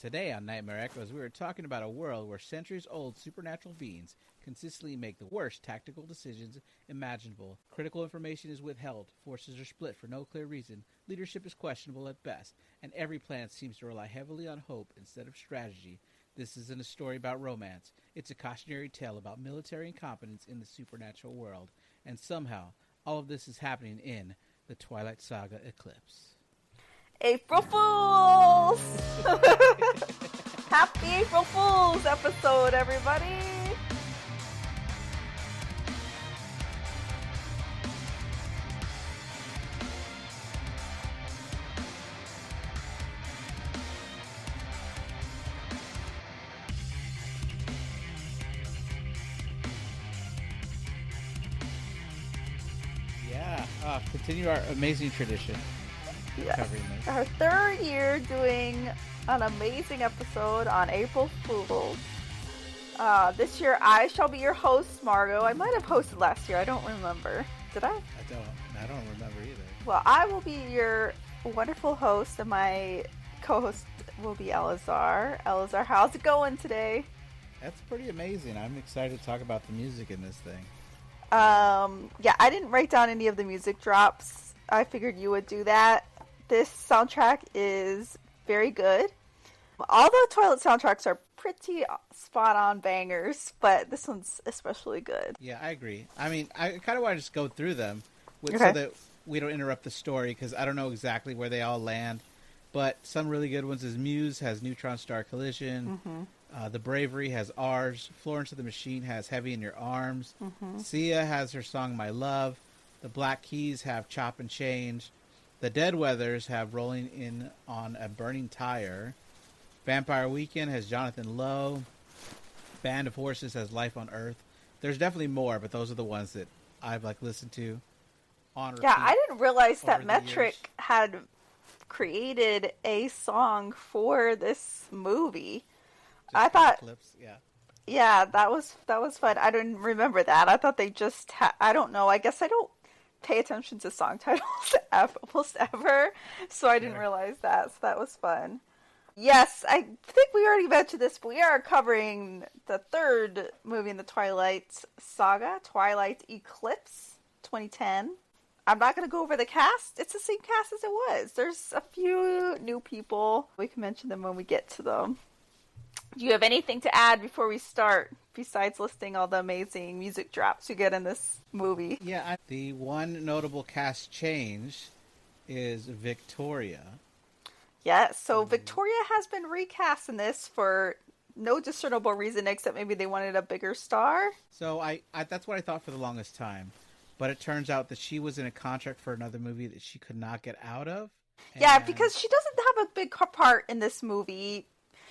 Today on Nightmare Echoes, we were talking about a world where centuries-old supernatural beings consistently make the worst tactical decisions imaginable. Critical information is withheld, forces are split for no clear reason, leadership is questionable at best, and every plan seems to rely heavily on hope instead of strategy. This isn't a story about romance. It's a cautionary tale about military incompetence in the supernatural world. And somehow, all of this is happening in the Twilight Saga Eclipse. April Fools! Happy April Fools episode, everybody! Yeah, continue our amazing tradition. Yes, our third year doing an amazing episode on April Fools. This year I shall be your host, Margo. I might have hosted last year. I don't remember. Did I? I don't remember either. Well, I will be your wonderful host, and my co-host will be Eleazar. Eleazar, how's it going today? That's pretty amazing. I'm excited to talk about the music in this thing. Yeah, I didn't write down any of the music drops. I figured you would do that. This soundtrack is very good. All the Twilight soundtracks are pretty spot-on bangers, but this one's especially good. Yeah, I agree. I mean, I kind of want to just go through them so that we don't interrupt the story, because I don't know exactly where they all land. But some really good ones is Muse has Neutron Star Collision. Mm-hmm. The Bravery has Ours. Florence of the Machine has Heavy in Your Arms. Mm-hmm. Sia has her song My Love. The Black Keys have Chop and Change. The Dead Weathers have Rolling In on a Burning Tire. Vampire Weekend has Jonathan Lowe. Band of Horses has Life on Earth. There's definitely more, but those are the ones that I've listened to on repeat. Yeah, I didn't realize that Metric had created a song for this movie. I thought Eclipse, yeah, that was fun. I didn't remember that. I thought they just I don't know. I guess I don't pay attention to song titles almost ever, so I didn't realize that. So that was fun. Yes, I think we already mentioned this, but we are covering the third movie in the Twilight Saga, Twilight Eclipse 2010. I'm not going to go over the cast. It's the same cast as it was. There's a few new people. We can mention them when we get to them. Do you have anything to add before we start, besides listing all the amazing music drops you get in this movie? Yeah, the one notable cast change is Victoria. Yes, so Victoria has been recast in this for no discernible reason, except maybe they wanted a bigger star. So I that's what I thought for the longest time. But it turns out that she was in a contract for another movie that she could not get out of. Yeah, because she doesn't have a big part in this movie.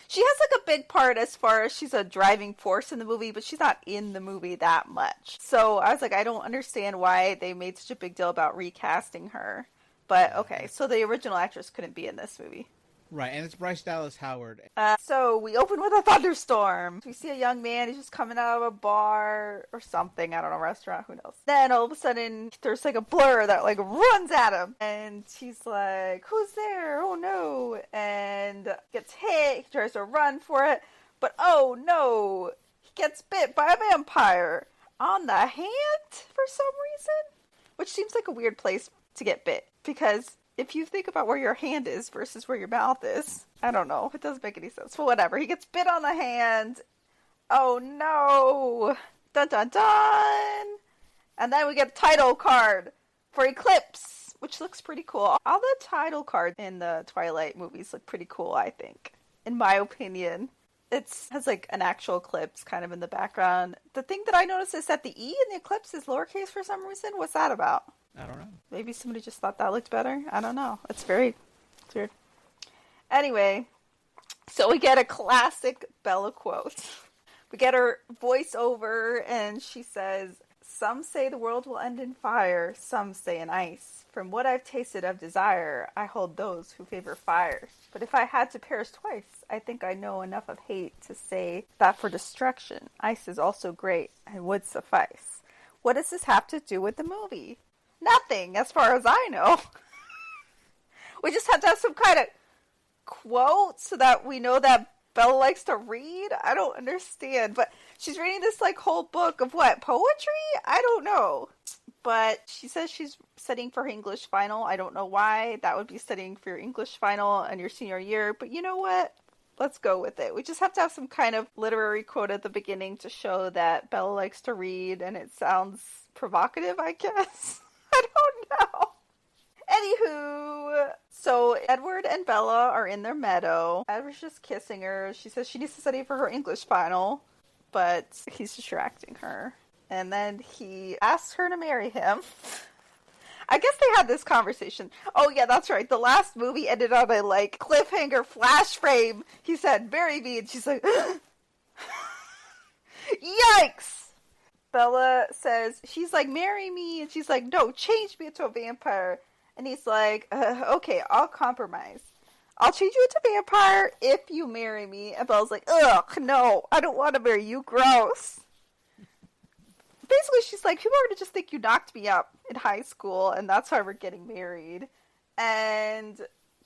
She has a big part as far as she's a driving force in the movie, but she's not in the movie that much. So I was like, I don't understand why they made such a big deal about recasting her. But okay, so the original actress couldn't be in this movie. Right, and it's Bryce Dallas Howard. So we open with a thunderstorm. We see a young man, he's just coming out of a bar or something, I don't know, restaurant, who knows. Then all of a sudden, there's a blur that runs at him. And he's like, who's there? Oh no. And gets hit, he tries to run for it. But oh no, he gets bit by a vampire on the hand for some reason. Which seems like a weird place to get bit, because if you think about where your hand is versus where your mouth is, I don't know. It doesn't make any sense. But whatever. He gets bit on the hand. Oh no. Dun dun dun. And then we get a title card for Eclipse, which looks pretty cool. All the title cards in the Twilight movies look pretty cool, I think. In my opinion. It has an actual eclipse kind of in the background. The thing that I noticed is that the E in the eclipse is lowercase for some reason. What's that about? I don't know. Maybe somebody just thought that looked better. I don't know. It's weird. Anyway, so we get a classic Bella quote. We get her voiceover, and she says, "Some say the world will end in fire, some say in ice. From what I've tasted of desire, I hold those who favor fire. But if I had to perish twice, I think I know enough of hate to say that for destruction, ice is also great and would suffice." What does this have to do with the movie? Nothing, as far as I know. We just have to have some kind of quote so that we know that Bella likes to read? I don't understand. But she's reading this like whole book of what? Poetry? I don't know. But she says she's studying for her English final. I don't know why that would be studying for your English final in your senior year. But you know what? Let's go with it. We just have to have some kind of literary quote at the beginning to show that Bella likes to read, and it sounds provocative, I guess. I don't know. Anywho, so Edward and Bella are in their meadow. Edward's just kissing her. She says she needs to study for her English final, but he's distracting her. And then he asks her to marry him. I guess they had this conversation. Oh yeah, that's right. The last movie ended on a like cliffhanger flash frame. He said, "Marry me," and she's like, "Yikes!" Bella says, she's like, "Marry me," and she's like, "No, change me into a vampire." And he's like, "Okay, I'll compromise. I'll change you into a vampire if you marry me." And Bella's like, "Ugh, no, I don't want to marry you. Gross." Basically, she's like, people are going to just think you knocked me up in high school, and that's why we're getting married. And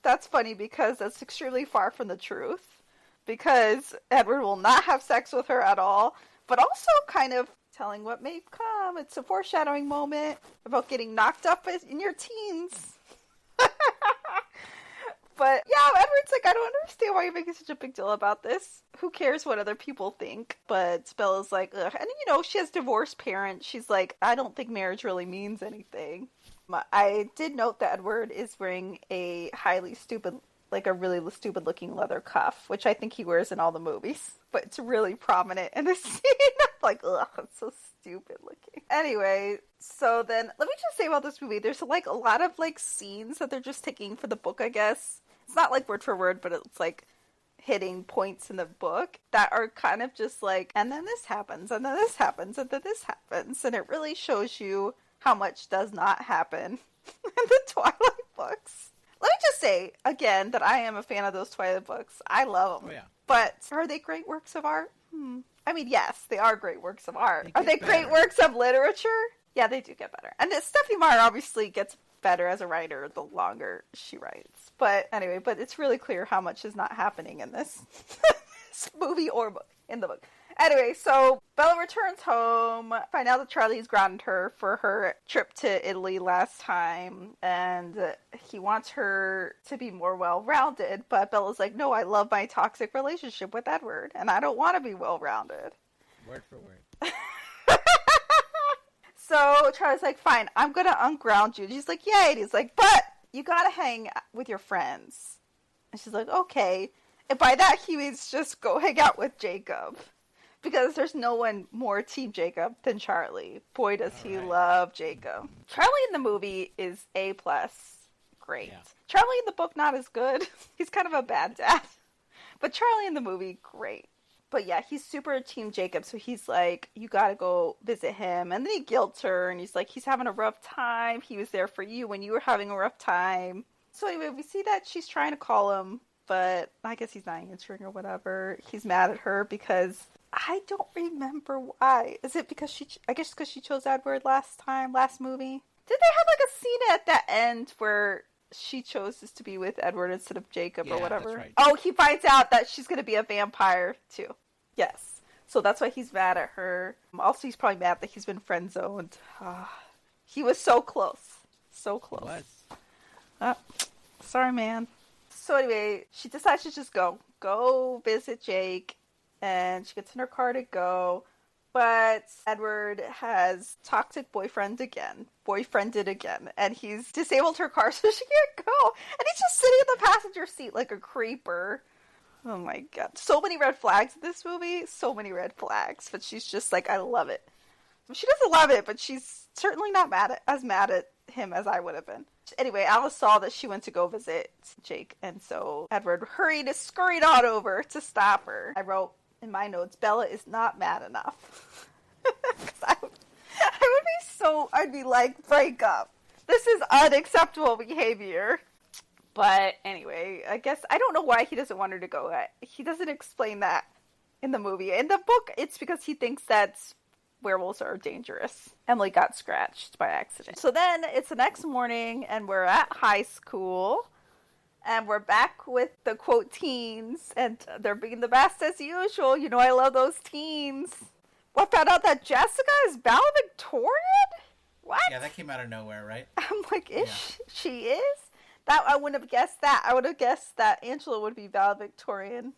that's funny because that's extremely far from the truth. Because Edward will not have sex with her at all, but also kind of telling what may come. It's a foreshadowing moment about getting knocked up in your teens. But yeah, Edward's like, I don't understand why you're making such a big deal about this. Who cares what other people think? But Bella's like, ugh. And you know, she has divorced parents. She's like, I don't think marriage really means anything. I did note that Edward is wearing a highly stupid, like a really stupid looking leather cuff, which I think he wears in all the movies. But it's really prominent in the scene. Like, ugh, it's so stupid looking. Anyway, so then let me just say about this movie, there's like a lot of like scenes that they're just taking for the book, I guess. It's not like word for word, but it's like hitting points in the book that are kind of just like, and then this happens, and then this happens, and then this happens. And it really shows you how much does not happen in the Twilight books. Let me just say, again, that I am a fan of those Twilight books. I love them. Oh, yeah. But are they great works of art? I mean, yes, they are great works of art. Are they great works of literature? Yeah, they do get better. And Stephanie Meyer obviously gets better as a writer the longer she writes. But anyway, but it's really clear how much is not happening in this, this movie or book, in the book. Anyway, so Bella returns home, find out that Charlie's grounded her for her trip to Italy last time, and he wants her to be more well-rounded, but Bella's like, no, I love my toxic relationship with Edward, and I don't want to be well-rounded. Word for word. So Charlie's like, fine, I'm gonna unground you. And she's like, yay. And he's like, but you gotta hang with your friends. And she's like, okay. And by that, he means just go hang out with Jacob. Because there's no one more Team Jacob than Charlie. Boy, does he love Jacob. Charlie in the movie is A+. Great. Yeah. Charlie in the book, not as good. He's kind of a bad dad. But Charlie in the movie, great. But yeah, he's super Team Jacob, so he's like, you gotta go visit him. And then he guilts her, and he's like, he's having a rough time. He was there for you when you were having a rough time. So anyway, we see that she's trying to call him, but I guess he's not answering or whatever. He's mad at her because I don't remember why. Is it because I guess because she chose Edward last movie? Did they have like a scene at the end where she chose to be with Edward instead of Jacob or whatever? That's right. Oh, he finds out that she's going to be a vampire too. Yes. So that's why he's mad at her. Also, he's probably mad that he's been friend-zoned. He was so close. So close. What? Sorry, man. So anyway, she decides to just go visit Jake, and she gets in her car to go. But Edward has toxic boyfriended again, and he's disabled her car so she can't go. And he's just sitting in the passenger seat like a creeper. Oh my god. So many red flags in this movie. So many red flags. But she's just like, I love it. She doesn't love it, but she's certainly not as mad at him as I would have been. Anyway, Alice saw that she went to go visit Jake, and so Edward scurried on over to stop her. I wrote in my notes, Bella is not mad enough. I'd be like, break up. This is unacceptable behavior. But anyway, I guess, I don't know why he doesn't want her to go. He doesn't explain that in the movie. In the book, it's because he thinks that werewolves are dangerous. Emily got scratched by accident. So then, it's the next morning, and we're at high school. And we're back with the quote teens, and they're being the best as usual. You know, I love those teens. Well, I found out that Jessica is valedictorian? What? Yeah, that came out of nowhere, right? I'm like, she is? That I wouldn't have guessed that. I would have guessed that Angela would be valedictorian.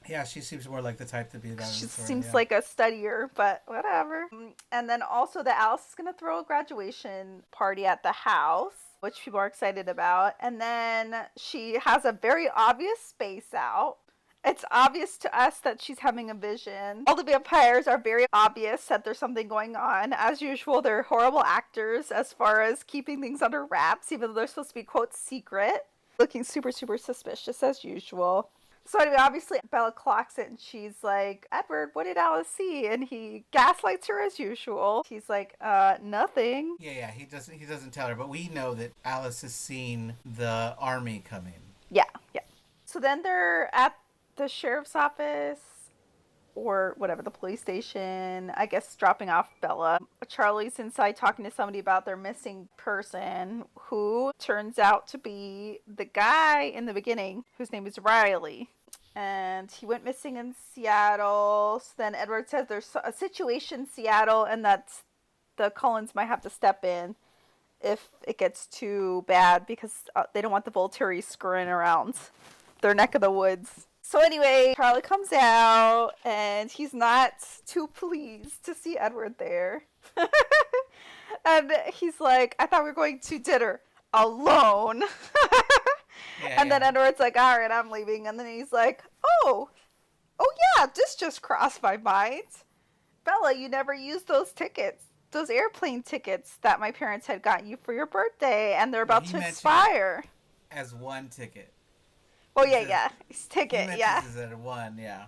Yeah, she seems more like the type to be valedictorian. She seems like a studier, but whatever. And then also that Alice is going to throw a graduation party at the house, which people are excited about. And then she has a very obvious space out. It's obvious to us that she's having a vision. All the vampires are very obvious that there's something going on. As usual, they're horrible actors as far as keeping things under wraps, even though they're supposed to be, quote, secret. Looking super, super suspicious as usual. So anyway, obviously Bella clocks it and she's like, Edward, what did Alice see? And he gaslights her as usual. He's like, nothing. Yeah, he doesn't tell her, but we know that Alice has seen the army coming. Yeah. So then they're at the sheriff's office or whatever, the police station, I guess dropping off Bella. Charlie's inside talking to somebody about their missing person, who turns out to be the guy in the beginning whose name is Riley. And he went missing in Seattle. So then Edward says there's a situation in Seattle and that the Cullens might have to step in if it gets too bad because they don't want the Volturi screwing around their neck of the woods. So anyway, Charlie comes out and he's not too pleased to see Edward there. And he's like, I thought we were going to dinner alone. And then Edward's like, all right, I'm leaving. And then he's like, oh yeah, this just crossed my mind. Bella, you never used those tickets, those airplane tickets that my parents had gotten you for your birthday, and they're about to expire. As one ticket. Oh, yeah. His ticket, yeah. This is at one, yeah.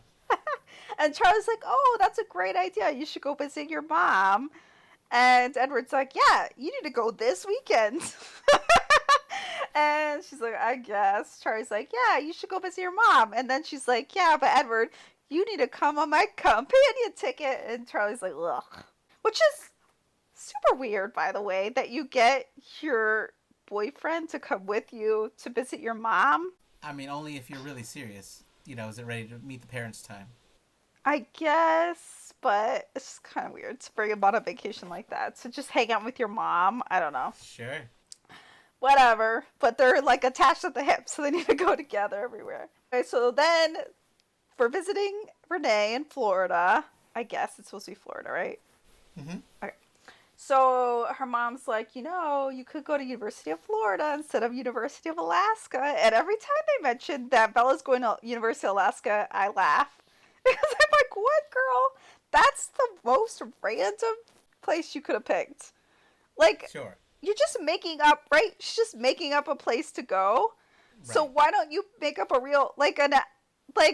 And Charlie's like, oh, that's a great idea. You should go visit your mom. And Edward's like, yeah, you need to go this weekend. And she's like, I guess. Charlie's like, yeah, you should go visit your mom. And then she's like, yeah, but Edward, you need to come on my companion ticket. And Charlie's like, ugh. Which is super weird, by the way, that you get your boyfriend to come with you to visit your mom. I mean, only if you're really serious. You know, is it ready to meet the parents' time? I guess, but it's just kind of weird to bring him on a vacation like that. So just hang out with your mom. I don't know. Sure. Whatever. But they're like attached at the hip, so they need to go together everywhere. Okay, so then we're visiting Renee in Florida. I guess it's supposed to be Florida, right? Mm-hmm. Okay. So her mom's like, you know, you could go to University of Florida instead of University of Alaska. And every time they mention that Bella's going to University of Alaska, I laugh. Because I'm like, what, girl? That's the most random place you could have picked. Like, sure. You're just making up, right? She's just making up a place to go. Right. So why don't you make up a real, like,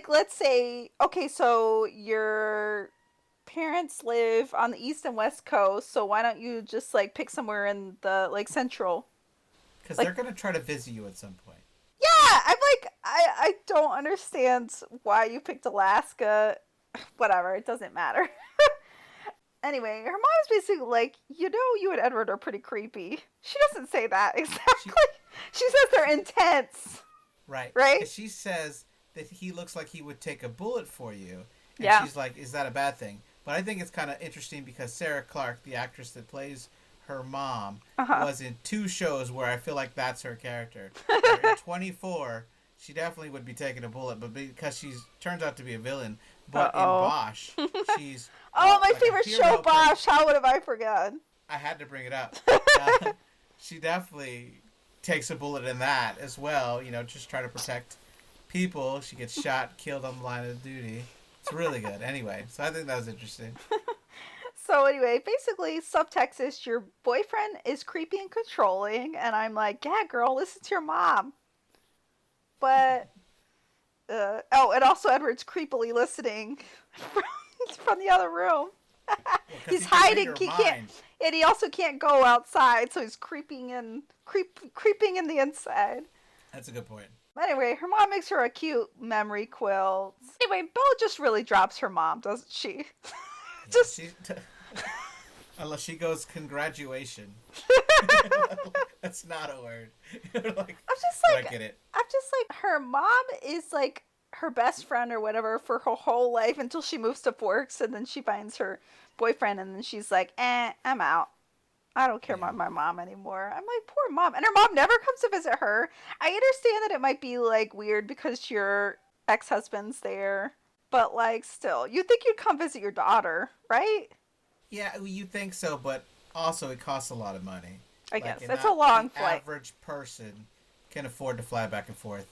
let's say, okay, so your parents live on the east and west coast, so why don't you just like pick somewhere in the like central? Because they're gonna try to visit you at some point. Yeah, I'm like, I don't understand why you picked Alaska. Whatever, it doesn't matter. Anyway, her mom's basically like, you know, you and Edward are pretty creepy. She doesn't say that exactly. She says they're intense. Right. Right. She says that he looks like he would take a bullet for you. And yeah. She's like, is that a bad thing? But I think it's kind of interesting because Sarah Clark, the actress that plays her mom, was in 2 shows where I feel like that's her character. In 24, she definitely would be taking a bullet, but because she turns out to be a villain. But in Bosch, she's... my like favorite show, Bosch. How would have I forgotten? I had to bring it up. She definitely takes a bullet in that as well, you know, just trying to protect people. She gets shot, killed on the line of duty. It's really good. Anyway, so I think that was interesting. So anyway, basically, subtext is your boyfriend is creepy and controlling, and I'm like, yeah, girl, listen to your mom. But, and also Edward's creepily listening from the other room. He's hiding. He can't, and he also can't go outside, so he's creeping in the inside. That's a good point. Anyway, her mom makes her a cute memory quilt. Anyway, Bella just really drops her mom, doesn't she? Unless she goes, congratulations. That's not a word. Like, I'm just like, I get it. I'm just like, her mom is like her best friend or whatever for her whole life until she moves to Forks, and then she finds her boyfriend, and then she's like, I'm out. I don't care about my mom anymore. I'm like, poor mom. And her mom never comes to visit her. I understand that it might be like weird because your ex-husband's there, but like still, you'd think you'd come visit your daughter, right? Yeah, you think so, but also it costs a lot of money. I guess. That's a long flight. Average person can afford to fly back and forth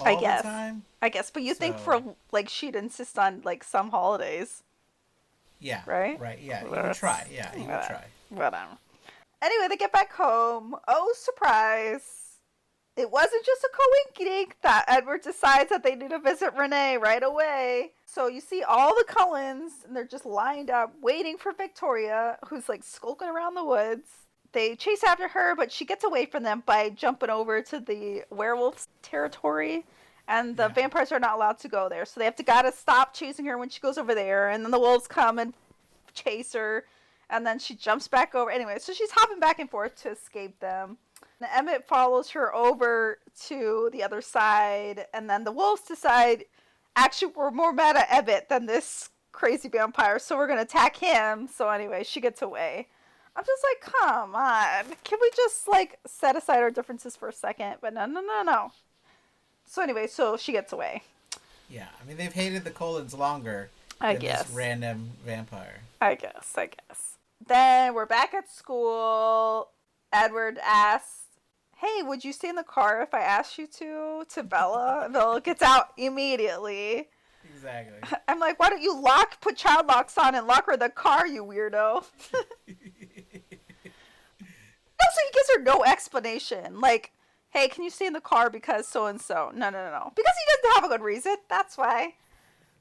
I all guess. the time. I guess, but you think for like she'd insist on like some holidays. Yeah. Right? Right, yeah. You would try. Yeah, you would try. Whatever. Anyway, they get back home. Oh, surprise. It wasn't just a coinkydink that Edward decides that they need to visit Renee right away. So you see all the Cullens, and they're just lined up waiting for Victoria, who's like skulking around the woods. They chase after her, but she gets away from them by jumping over to the werewolves' territory. And the vampires are not allowed to go there. So they have to gotta stop chasing her when she goes over there. And then the wolves come and chase her. And then she jumps back over. Anyway, so she's hopping back and forth to escape them. And Emmett follows her over to the other side. And then the wolves decide, actually, we're more mad at Emmett than this crazy vampire. So we're going to attack him. So anyway, she gets away. I'm just like, come on. Can we just, like, set aside our differences for a second? But no. So anyway, so she gets away. Yeah, I mean, they've hated the Cullens longer I than guess. this random vampire. I guess. Then we're back at school. Edward asks, hey, would you stay in the car if I asked you to Bella? Bella gets out immediately. Exactly. I'm like, why don't you put child locks on and lock her in the car, you weirdo? Also, he gives her no explanation. Like, hey, can you stay in the car because so-and-so? No. Because he doesn't have a good reason. That's why.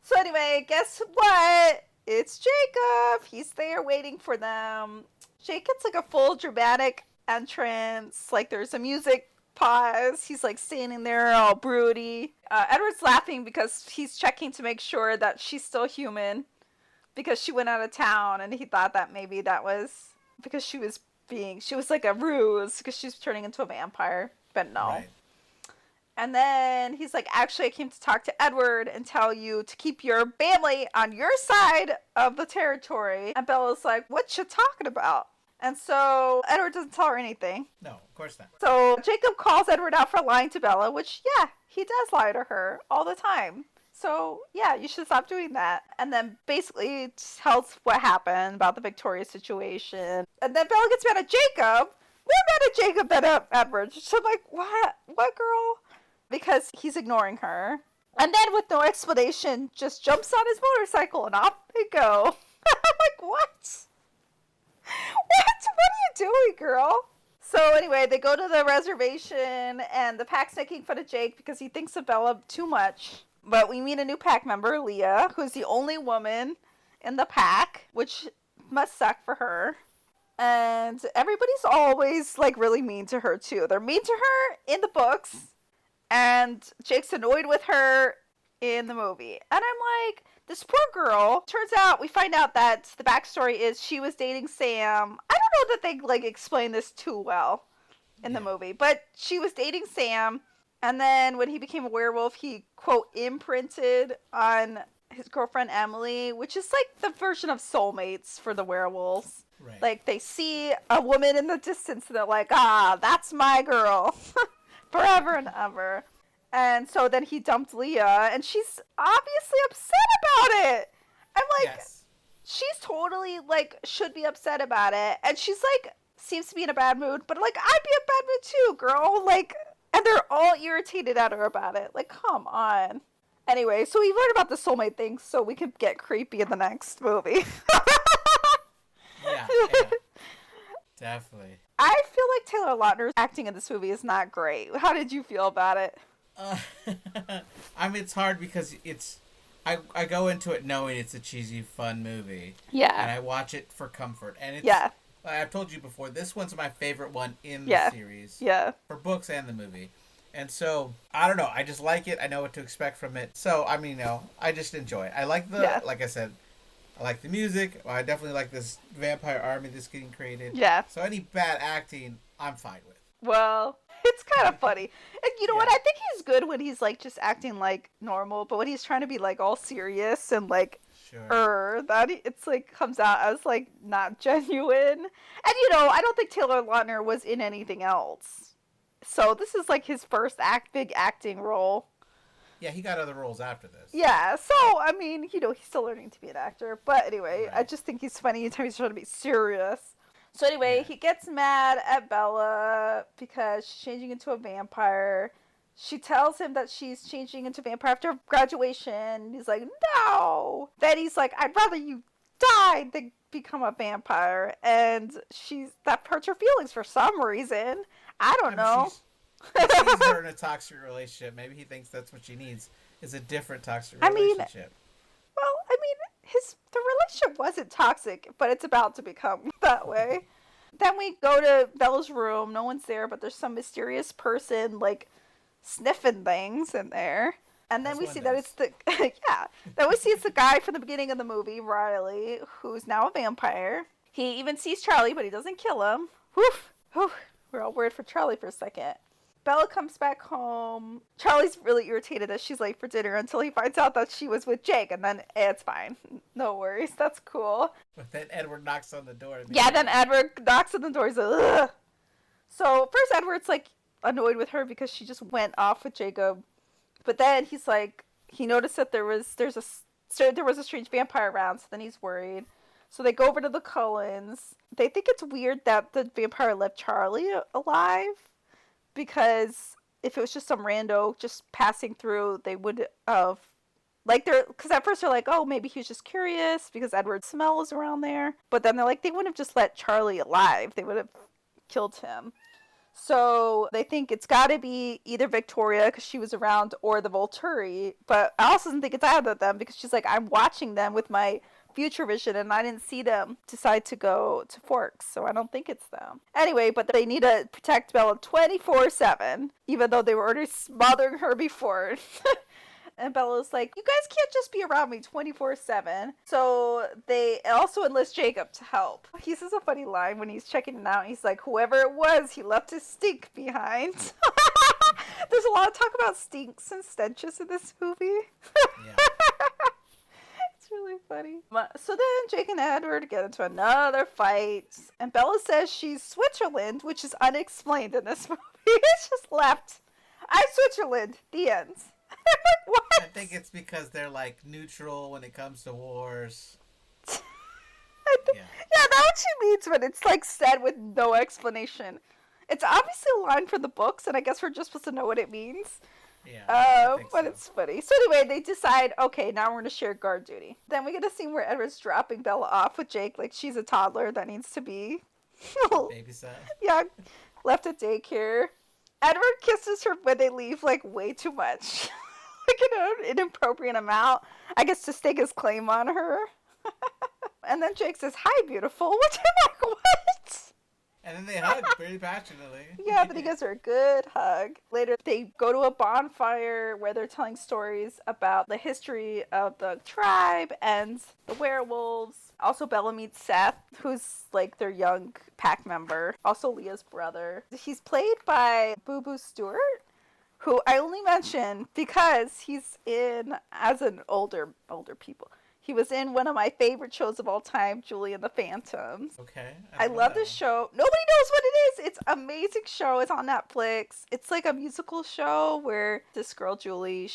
So anyway, guess what? It's Jacob. He's there waiting for them. Jake gets like a full dramatic entrance. Like there's a music pause. He's like standing there all broody. Edward's laughing because he's checking to make sure that she's still human. Because she went out of town and he thought that maybe that was because she was like a ruse because she's turning into a vampire. But no. Right. And then he's like, actually, I came to talk to Edward and tell you to keep your family on your side of the territory. And Bella's like, what you talking about? And so Edward doesn't tell her anything. No, of course not. So Jacob calls Edward out for lying to Bella, which, yeah, he does lie to her all the time. So, yeah, you should stop doing that. And then basically tells what happened about the Victoria situation. And then Bella gets mad at Jacob. More mad at Jacob than at Edward. So I'm like, what? What, girl? Because he's ignoring her. And then with no explanation, just jumps on his motorcycle and off they go. I'm like, what? What are you doing, girl? So anyway, they go to the reservation and the pack's making fun of Jake because he thinks of Bella too much. But we meet a new pack member, Leah, who's the only woman in the pack, which must suck for her. And everybody's always like really mean to her too. They're mean to her in the books. And Jake's annoyed with her in the movie. And I'm like, this poor girl. Turns out, we find out that the backstory is she was dating Sam. I don't know that they, like, explain this too well in the movie. But she was dating Sam. And then when he became a werewolf, he, quote, imprinted on his girlfriend Emily. Which is, like, the version of soulmates for the werewolves. Right. Like, they see a woman in the distance and they're like, that's my girl. Forever and ever. And so then he dumped Leah, and she's obviously upset about it. I'm like, yes. She's totally, like, should be upset about it. And she's, like, seems to be in a bad mood, but, like, I'd be in a bad mood too, girl. Like, and they're all irritated at her about it. Like, come on. Anyway, so we learned about the soulmate thing so we could get creepy in the next movie. yeah. Definitely. I feel like Taylor Lautner's acting in this movie is not great. How did you feel about it? I mean, it's hard because I go into it knowing it's a cheesy, fun movie. Yeah. And I watch it for comfort. And it's, yeah. I've told you before, this one's my favorite one in the series. Yeah. For books and the movie. And so, I don't know, I just like it. I know what to expect from it. So, I mean, I just enjoy it. I like like I said, I like the music. I definitely like this vampire army that's getting created. Yeah. So any bad acting, I'm fine with. Well, it's kind of funny. And you know what? Yeah. I think he's good when he's like just acting like normal, but when he's trying to be like all serious and like Sure. it's like comes out as like not genuine. And you know, I don't think Taylor Lautner was in anything else. So this is like his first big acting role. Yeah, he got other roles after this. Yeah, so I mean, you know, he's still learning to be an actor. But anyway, Right. I just think he's funny anytime he's trying to be serious. So anyway, Yeah. he gets mad at Bella because she's changing into a vampire. She tells him that she's changing into a vampire after graduation. He's like, no. Then he's like, I'd rather you die than become a vampire. And that hurts her feelings for some reason. I don't know. He sees her in a toxic relationship. Maybe he thinks that's what she needs, is a different toxic relationship. Well, I mean, the relationship wasn't toxic, but it's about to become that way. Then we go to Bella's room. No one's there, but there's some mysterious person, like, sniffing things in there. And then we see that it's the... yeah. Then we see it's the guy from the beginning of the movie, Riley, who's now a vampire. He even sees Charlie, but he doesn't kill him. Woof. Whew. We're all worried for Charlie for a second. Bella comes back home. Charlie's really irritated that she's late for dinner until he finds out that she was with Jake, and then it's fine. No worries. That's cool. But then Edward knocks on the door. Yeah, then Edward knocks on the door. He's like, ugh. So first Edward's like annoyed with her because she just went off with Jacob. But then he's like, he noticed that there was a strange vampire around, so then he's worried. So they go over to the Cullens. They think it's weird that the vampire left Charlie alive. Because if it was just some rando just passing through, they would have, like, because at first they're like, oh, maybe he was just curious because Edward's smell is around there. But then they're like, they wouldn't have just let Charlie alive. They would have killed him. So they think it's got to be either Victoria because she was around or the Volturi. But I also think it's either of them because she's like, I'm watching them with my future vision and I didn't see them decide to go to Forks, so I don't think it's them. Anyway, but they need to protect Bella 24/7, even though they were already smothering her before. And Bella's like, you guys can't just be around me 24/7. So they also enlist Jacob to help. He says a funny line when he's checking it out. He's like, whoever it was, he left his stink behind. There's a lot of talk about stinks and stenches in this movie. Yeah. It's really funny. So then Jake and Edward get into another fight. And Bella says she's Switzerland, which is unexplained in this movie. It's just left. I'm Switzerland. The end. What? I think it's because they're like neutral when it comes to wars. Yeah, that's what she means, but it's like said with no explanation. It's obviously a line from the books, and I guess we're just supposed to know what it means. Yeah, but it's funny. So anyway, they decide, okay, now we're going to share guard duty. Then we get a scene where Edward's dropping Bella off with Jake like she's a toddler that needs to be babysat. Yeah, left at daycare. Edward kisses her when they leave like way too much. Like an inappropriate amount. I guess to stake his claim on her. And then Jake says, hi, beautiful. Which I'm like, what? And then they hug very passionately. Yeah, but he gives her a good hug. Later, they go to a bonfire where they're telling stories about the history of the tribe and the werewolves. Also, Bella meets Seth, who's like their young pack member. Also, Leah's brother. He's played by Boo Boo Stewart, who I only mention because he's in as an older people. He was in one of my favorite shows of all time, Julie and the Phantoms. Okay. I love this show. Nobody knows what it is. It's an amazing show. It's on Netflix. It's like a musical show where this girl, Julie,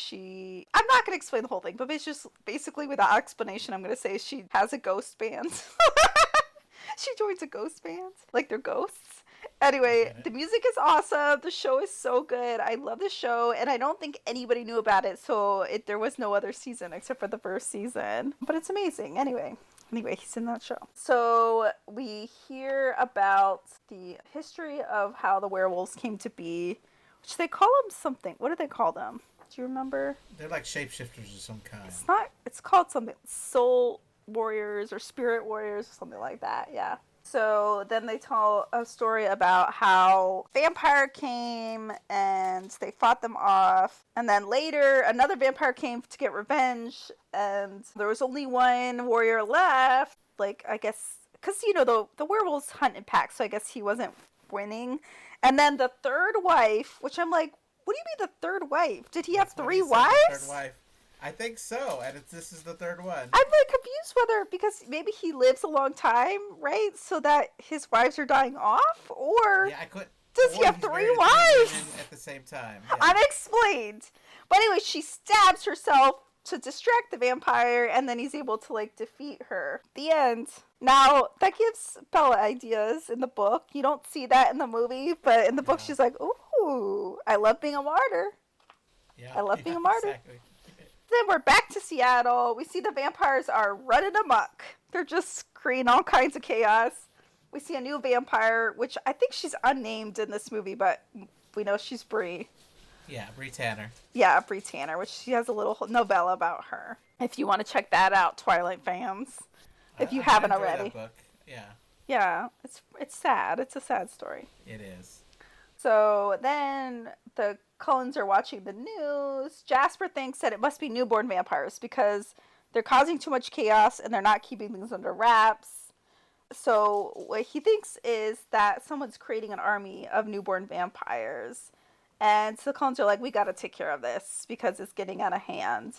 I'm not going to explain the whole thing, but it's just basically without explanation, I'm going to say she has a ghost band. She joins a ghost band. Like they're ghosts. Anyway, the music is awesome. The show is so good. I love the show, and I don't think anybody knew about it, so there was no other season except for the first season. But it's amazing. Anyway, he's in that show. So we hear about the history of how the werewolves came to be, which they call them something. What do they call them? Do you remember? They're like shapeshifters of some kind. It's called something. Soul warriors or spirit warriors or something like that. Yeah. So then they tell a story about how vampire came and they fought them off. And then later, another vampire came to get revenge. And there was only one warrior left. Like, I guess, because, the werewolves hunt in packs. So I guess he wasn't winning. And then the third wife, which I'm like, what do you mean the third wife? Did he have three wives? Third wife. I think so, and this is the third one. I'm like confused whether, because maybe he lives a long time, right? So that his wives are dying off, or does he have three wives at the same time? Yeah. Unexplained. But anyway, she stabs herself to distract the vampire, and then he's able to defeat her. The end. Now that gives Bella ideas in the book. You don't see that in the movie, but in the book, she's like, "Ooh, I love being a martyr. Yeah, I love being a martyr." Exactly. Then we're back to Seattle. We see the vampires are running amok. They're just creating all kinds of chaos. We see a new vampire, which I think she's unnamed in this movie, but we know she's Bree. Yeah, Bree Tanner. Yeah, Bree Tanner, which she has a little novella about her. If you want to check that out, Twilight fans. If you haven't already. That book. Yeah. Yeah, it's sad. It's a sad story. It is. So then the Cullens are watching the news. Jasper thinks that it must be newborn vampires because they're causing too much chaos and they're not keeping things under wraps. So what he thinks is that someone's creating an army of newborn vampires. And so the Cullens are like, we got to take care of this because it's getting out of hand.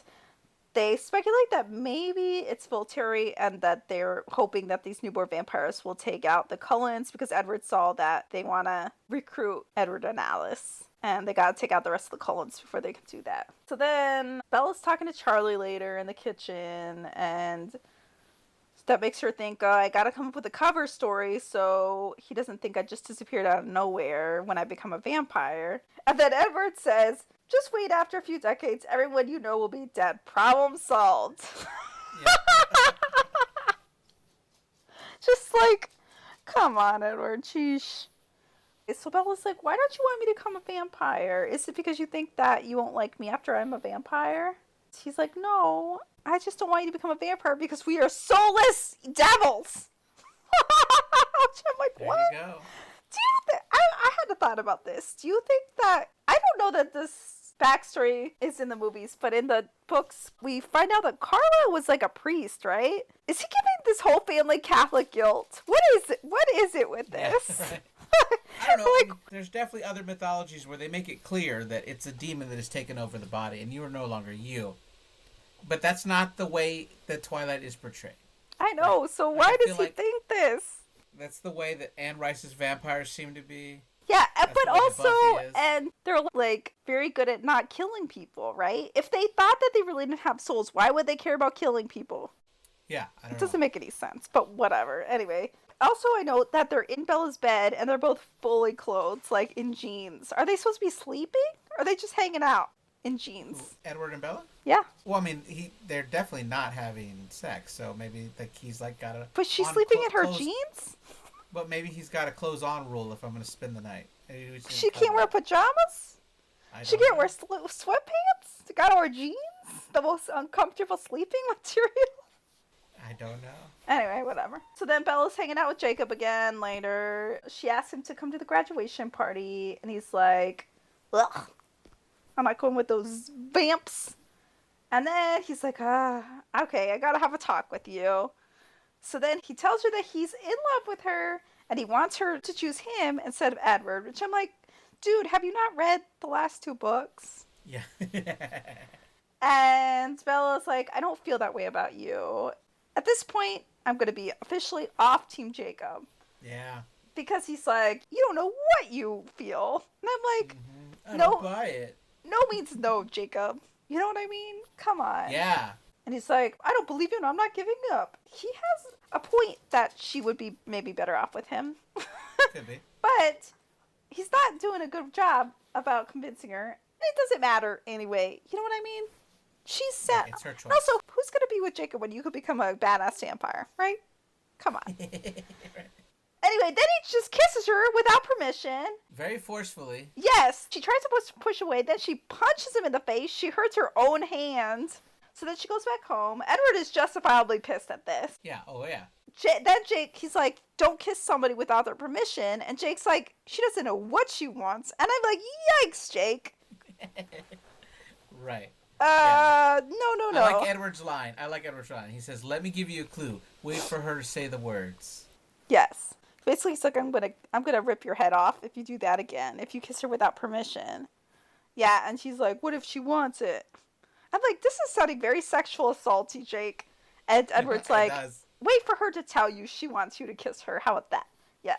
They speculate that maybe it's Volturi and that they're hoping that these newborn vampires will take out the Cullens because Edward saw that they want to recruit Edward and Alice. And they got to take out the rest of the Cullens before they can do that. So then Bella's talking to Charlie later in the kitchen, and that makes her think, I got to come up with a cover story so he doesn't think I just disappeared out of nowhere when I become a vampire. And then Edward says, just wait, after a few decades, everyone you know will be dead. Problem solved. Just come on, Edward. Sheesh. So Bella's like, why don't you want me to become a vampire? Is it because you think that you won't like me after I'm a vampire? He's like, no, I just don't want you to become a vampire because we are soulless devils. I'm like, what? There you go. Do you I had a thought about this. Do you think that, I don't know that this backstory is in the movies, but in the books, we find out that Carla was a priest, right? Is he giving this whole family Catholic guilt? What is it with this? Yeah, right. I don't know. There's definitely other mythologies where they make it clear that it's a demon that has taken over the body and you are no longer you. But that's not the way that Twilight is portrayed. I know. So why does he think this? That's the way that Anne Rice's vampires seem to be. Yeah, but also, and they're very good at not killing people, right? If they thought that they really didn't have souls, why would they care about killing people? Yeah, I don't know. It doesn't make any sense, but whatever. Anyway. Also, I note that they're in Bella's bed and they're both fully clothed, in jeans. Are they supposed to be sleeping? Or are they just hanging out in jeans? Who, Edward and Bella? Yeah. Well, I mean, they're definitely not having sex, so maybe he's got a... But she's sleeping in her jeans? But maybe he's got a clothes-on rule if I'm going to spend the night. She can't wear pajamas? She can't wear sweatpants? She gotta wear jeans? The most uncomfortable sleeping material? I don't know. Anyway, whatever. So then Bella's hanging out with Jacob again later. She asks him to come to the graduation party, and he's like, ugh, I'm not going with those vamps. And then he's like, okay, I gotta have a talk with you. So then he tells her that he's in love with her, and he wants her to choose him instead of Edward, which I'm like, dude, have you not read the last two books? Yeah. And Bella's like, I don't feel that way about you. At this point, I'm going to be officially off Team Jacob. Yeah. Because he's like, you don't know what you feel. And I'm like, I don't buy it. No means no, Jacob. You know what I mean? Come on. Yeah. And he's like, I don't believe you and I'm not giving up. He has a point that she would be maybe better off with him. Could be. But he's not doing a good job about convincing her. It doesn't matter anyway. You know what I mean? She's sad. Yeah, it's her choice. Also, who's going to be with Jacob when you could become a badass vampire, right? Come on. Right. Anyway, then he just kisses her without permission. Very forcefully. Yes. She tries to push away. Then she punches him in the face. She hurts her own hand. So then she goes back home. Edward is justifiably pissed at this. Yeah. Oh, yeah. then Jake, he's like, don't kiss somebody without their permission. And Jake's like, she doesn't know what she wants. And I'm like, yikes, Jake. Right. No. I like Edward's line. He says, let me give you a clue. Wait for her to say the words. Yes. Basically, he's like, I'm gonna rip your head off if you do that again. If you kiss her without permission. Yeah, and she's like, what if she wants it? I'm like, this is sounding very sexual assaulty, Jake. And Edward's like, wait for her to tell you she wants you to kiss her. How about that? Yeah.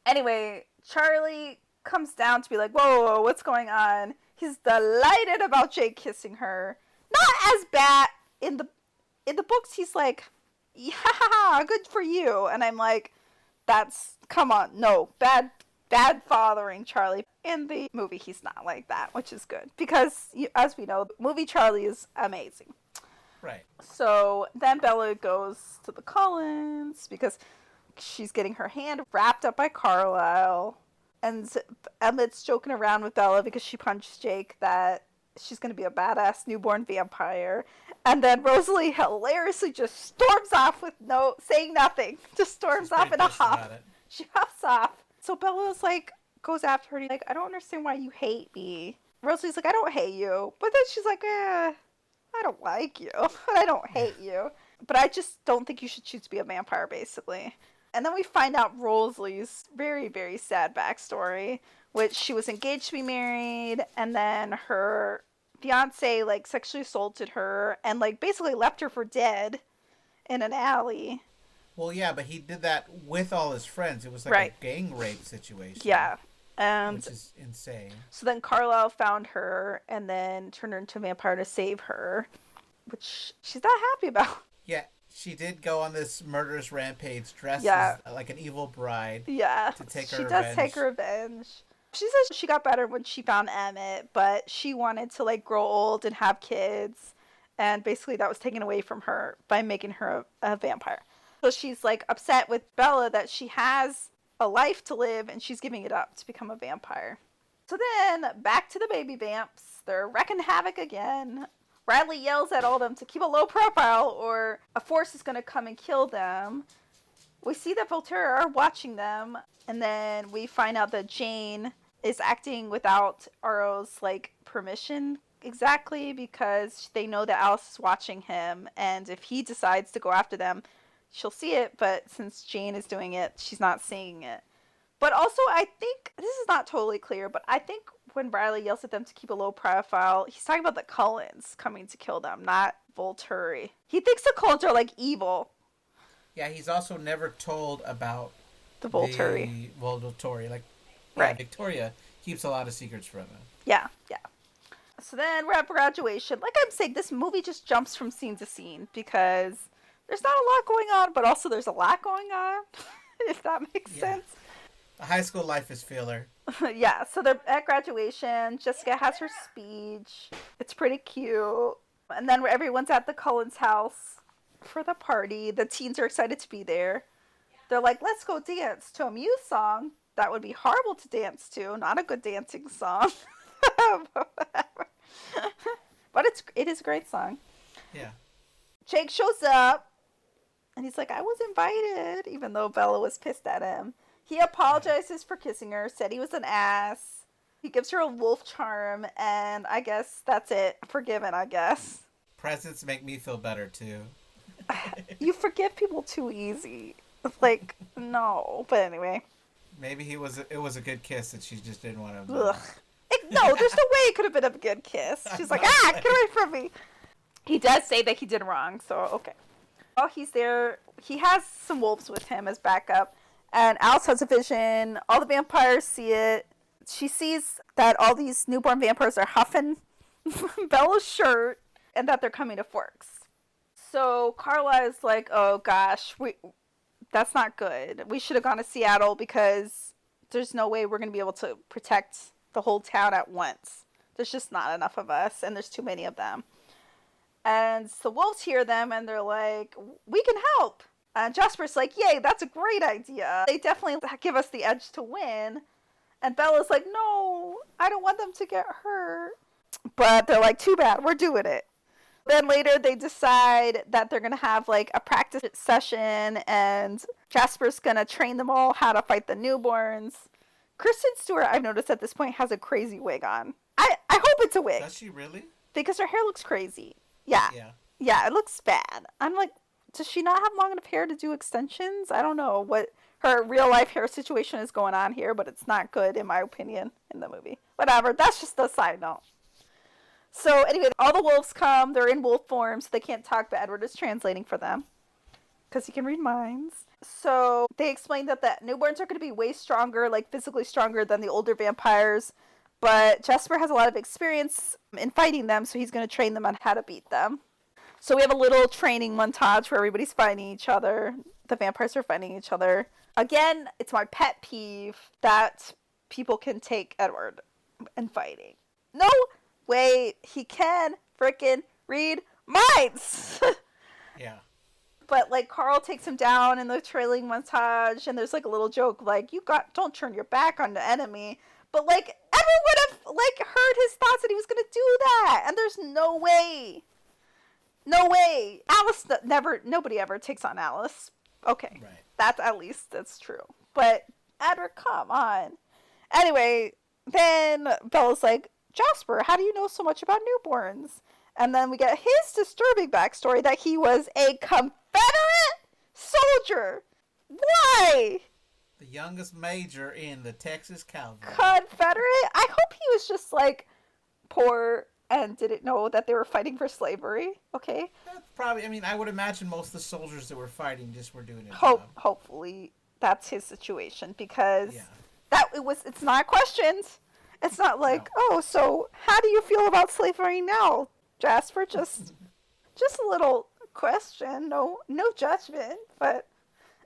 Anyway, Charlie comes down to be like, whoa, what's going on? He's delighted about Jake kissing her. Not as bad. In the books, he's like, yeah, good for you. And I'm like, come on, no, bad fathering Charlie. In the movie, he's not like that, which is good. Because, as we know, the movie Charlie is amazing. Right. So then Bella goes to the Cullens because she's getting her hand wrapped up by Carlisle. And Emmett's joking around with Bella because she punched Jake that she's going to be a badass newborn vampire. And then Rosalie hilariously just storms off with saying nothing. Just storms off in a huff. She huffs off. So Bella's like, goes after her and he's like, I don't understand why you hate me. Rosalie's like, I don't hate you. But then she's like, I don't like you. But I don't hate you. But I just don't think you should choose to be a vampire, basically. And then we find out Rosalie's very, very sad backstory, which she was engaged to be married, and then her fiance, like, sexually assaulted her, and, like, basically left her for dead in an alley. Well, yeah, but he did that with all his friends. It was like a gang rape situation. Yeah. Which is insane. So then Carlisle found her, and then turned her into a vampire to save her, which she's not happy about. Yeah. She did go on this murderous rampage dressed as like an evil bride. Yeah. To take her revenge. She does take her revenge. She says she got better when she found Emmett, but she wanted to like grow old and have kids. And basically that was taken away from her by making her a vampire. So she's like upset with Bella that she has a life to live and she's giving it up to become a vampire. So then back to the baby vamps. They're wrecking havoc again. Riley yells at all of them to keep a low profile or a force is going to come and kill them. We see that Volterra are watching them, and then we find out that Jane is acting without Aro's like permission exactly because they know that Alice is watching him, and if he decides to go after them, she'll see it, but since Jane is doing it, she's not seeing it. But also, I think, this is not totally clear, but I think when Riley yells at them to keep a low profile, he's talking about the Cullens coming to kill them, not Volturi. He thinks the Cullens are, like, evil. Yeah, he's also never told about the Volturi. Like, yeah, Victoria keeps a lot of secrets from him. Yeah. So then we're at graduation. Like I'm saying, this movie just jumps from scene to scene because there's not a lot going on, but also there's a lot going on, if that makes sense. The high school life is filler. Yeah, so they're at graduation. Jessica has her speech. It's pretty cute. And then everyone's at the Cullens' house for the party. The teens are excited to be there. They're like, let's go dance to a Muse song. That would be horrible to dance to. Not a good dancing song. But whatever. But it is a great song. Yeah. Jake shows up. And he's like, I was invited. Even though Bella was pissed at him. He apologizes for kissing her, said he was an ass. He gives her a wolf charm, and I guess that's it. Forgiven, I guess. Presents make me feel better, too. You forgive people too easy. Like, no. But anyway. Maybe it was a good kiss that she just didn't want to... Ugh. No, there's no way it could have been a good kiss. She's like, get away from me. He does say that he did wrong, so okay. While he's there, he has some wolves with him as backup. And Alice has a vision. All the vampires see it. She sees that all these newborn vampires are huffing Bella's shirt and that they're coming to Forks. So Carla is like, oh gosh, that's not good. We should have gone to Seattle because there's no way we're going to be able to protect the whole town at once. There's just not enough of us and there's too many of them. And the wolves hear them and they're like, we can help. And Jasper's like, yay, that's a great idea. They definitely give us the edge to win. And Bella's like, no, I don't want them to get hurt. But they're like, too bad, we're doing it. Then later they decide that they're going to have like a practice session and Jasper's going to train them all how to fight the newborns. Kristen Stewart, I've noticed at this point, has a crazy wig on. I hope it's a wig. Does she really? Because her hair looks crazy. Yeah. Yeah, it looks bad. I'm like, does she not have long enough hair to do extensions? I don't know what her real life hair situation is going on here, but it's not good in my opinion in the movie. Whatever, that's just a side note. So anyway, all the wolves come. They're in wolf form, so they can't talk, but Edward is translating for them because he can read minds. So they explain that the newborns are going to be way stronger, like physically stronger than the older vampires. But Jasper has a lot of experience in fighting them, so he's going to train them on how to beat them. So we have a little training montage where everybody's fighting each other. The vampires are fighting each other. Again, it's my pet peeve that people can take Edward in fighting. No way he can frickin' read minds! Yeah. But, like, Carl takes him down in the trailing montage, and there's, like, a little joke, like, don't turn your back on the enemy. But, like, everyone would have, like, heard his thoughts that he was going to do that. And there's no way. No way. Nobody ever takes on Alice. Okay. Right. That's true. But, Edward, come on. Anyway, then Bella's like, Jasper, how do you know so much about newborns? And then we get his disturbing backstory that he was a Confederate soldier. Why? The youngest major in the Texas Cavalry. Confederate? I hope he was just, like, poor and didn't know that they were fighting for slavery. Okay? That's probably, I mean, I would imagine most of the soldiers that were fighting just were doing it. Hopefully that's his situation, because it's not questioned. It's not like, oh, so how do you feel about slavery now, Jasper? Just a little question. No judgment. But